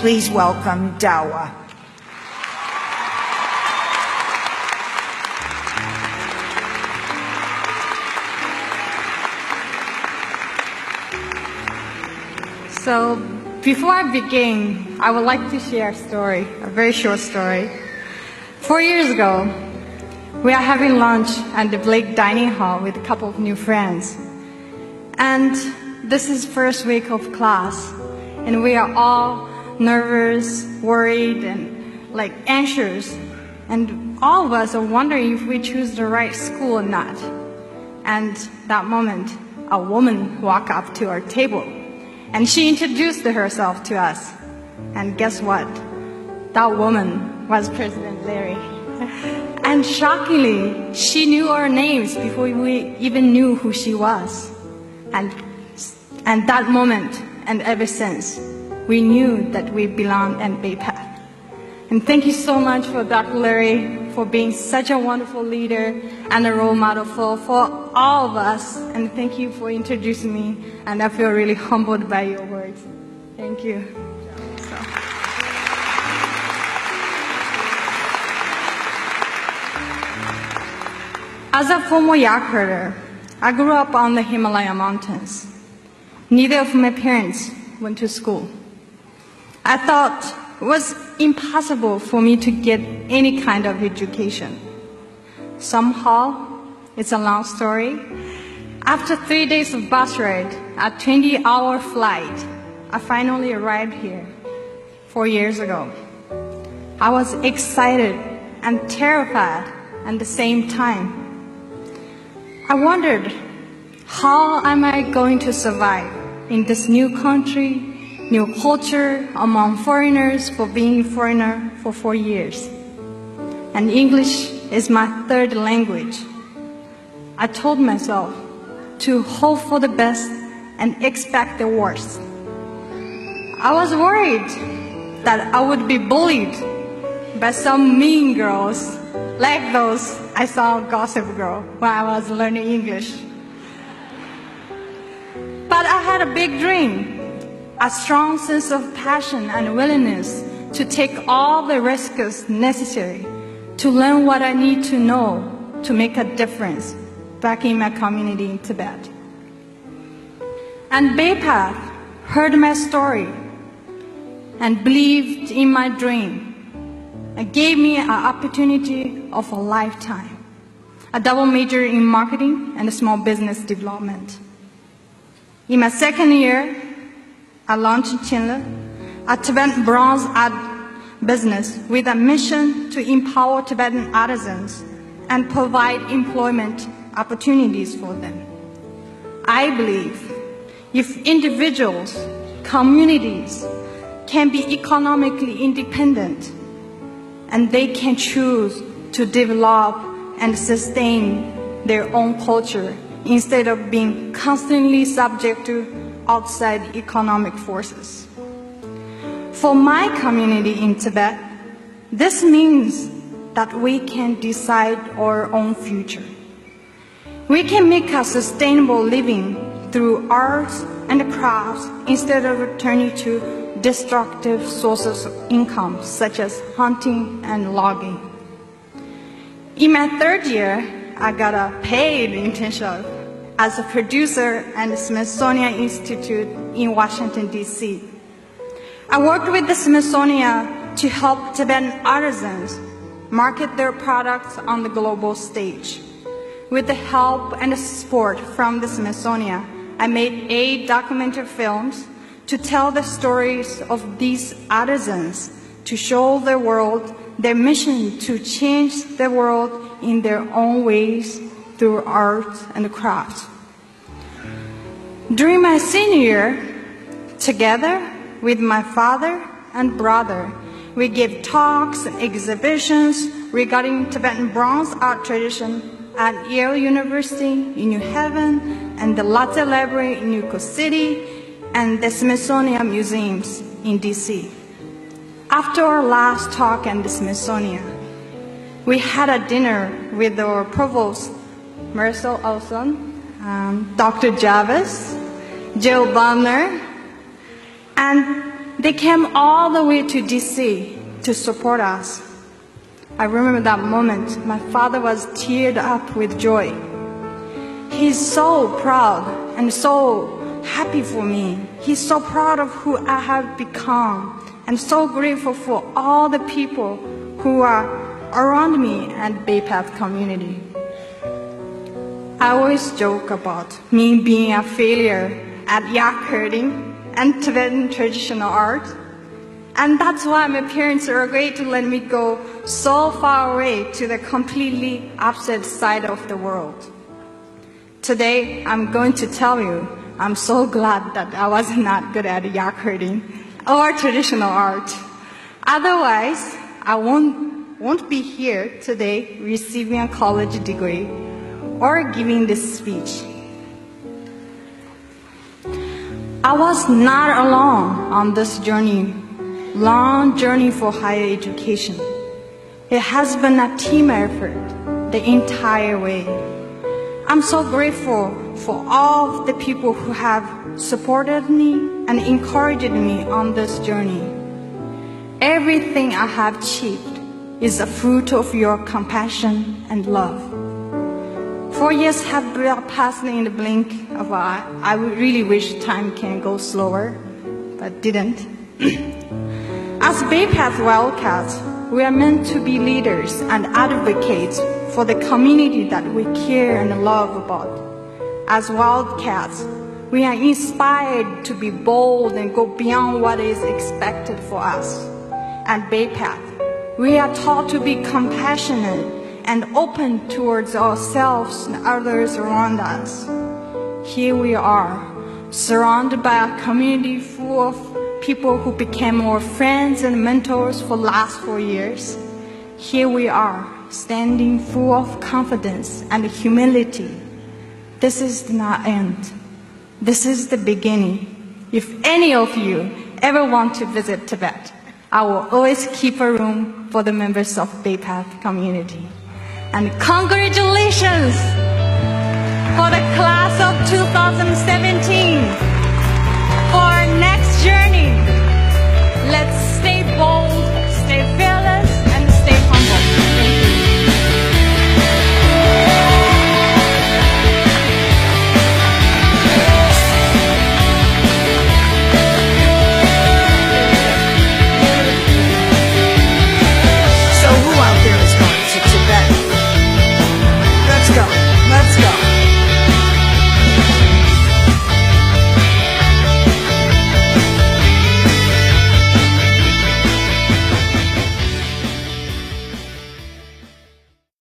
please welcome Dawa. So, before I begin, I would like to share a story, a very short story. 4 years ago, we are having lunch at the Blake Dining Hall with a couple of new friends. And this is first week of class, and we are all nervous, worried, and anxious. And all of us are wondering if we choose the right school or not. And that moment, a woman walked up to our table. And she introduced herself to us. And guess what? That woman was President Larry. And shockingly, she knew our names before we even knew who she was. And that moment, and ever since, we knew that we belonged at Bay Path. And thank you so much for Dr. Larry for being such a wonderful leader and a role model for all of us. And thank you for introducing me. And I feel really humbled by your words. Thank you. As a former yak herder, I grew up on the Himalaya mountains. Neither of my parents went to school. I thought it was impossible for me to get any kind of education. Somehow, it's a long story. After 3 days of bus ride, a 20-hour flight, I finally arrived here 4 years ago. I was excited and terrified at the same time. I wondered, how am I going to survive in this new country, new culture, among foreigners for being a foreigner for 4 years? And English is my third language. I told myself to hope for the best and expect the worst. I was worried that I would be bullied by some mean girls like those I saw on Gossip Girl when I was learning English. But I had a big dream, a strong sense of passion and willingness to take all the risks necessary to learn what I need to know to make a difference back in my community in Tibet. And Bay Path heard my story and believed in my dream and gave me an opportunity of a lifetime, a double major in marketing and small business development. In my second year, I launched Chinle, a Tibetan bronze art business with a mission to empower Tibetan artisans and provide employment opportunities for them. I believe if individuals, communities can be economically independent and they can choose to develop and sustain their own culture instead of being constantly subject to outside economic forces. For my community in Tibet, this means that we can decide our own future. We can make a sustainable living through arts and crafts instead of returning to destructive sources of income, such as hunting and logging. In my third year, I got a paid internship as a producer at the Smithsonian Institute in Washington, D.C. I worked with the Smithsonian to help Tibetan artisans market their products on the global stage. With the help and support from the Smithsonian, I made 8 documentary films to tell the stories of these artisans, to show the world their mission to change the world in their own ways through art and crafts. During my senior year, together with my father and brother, we gave talks and exhibitions regarding Tibetan bronze art tradition at Yale University in New Haven and the Latte Library in New York City and the Smithsonian Museums in DC. After our last talk at the Smithsonian, we had a dinner with our provost, Marcel Olson, Dr. Jarvis, Jill Bonner, and They came all the way to DC to support us. I remember that moment. My father was teared up with joy. He's so proud and so happy for me. He's so proud of who I have become and so grateful for all the people who are around me and Bay Path community. I always joke about me being a failure at yak herding and Tibetan traditional art. And that's why my parents are going to let me go so far away to the completely opposite side of the world. Today, I'm going to tell you, I'm so glad that I was not good at yak herding or traditional art. Otherwise, I won't be here today receiving a college degree or giving this speech. I was not alone on this journey, long journey for higher education. It has been a team effort the entire way. I'm so grateful for all of the people who have supported me and encouraged me on this journey. Everything I have achieved is a fruit of your compassion and love. 4 years have passed in the blink of an eye. I really wish time can go slower, but didn't. As Bay Path Wildcats, we are meant to be leaders and advocates for the community that we care and love about. As Wildcats, we are inspired to be bold and go beyond what is expected for us. At Bay Path, we are taught to be compassionate and open towards ourselves and others around us. Here we are, surrounded by a community full of people who became our friends and mentors for the last 4 years. Here we are, standing full of confidence and humility. This is not end. This is the beginning. If any of you ever want to visit Tibet, I will always keep a room for the members of Bay Path community. And congratulations for the class of 2017.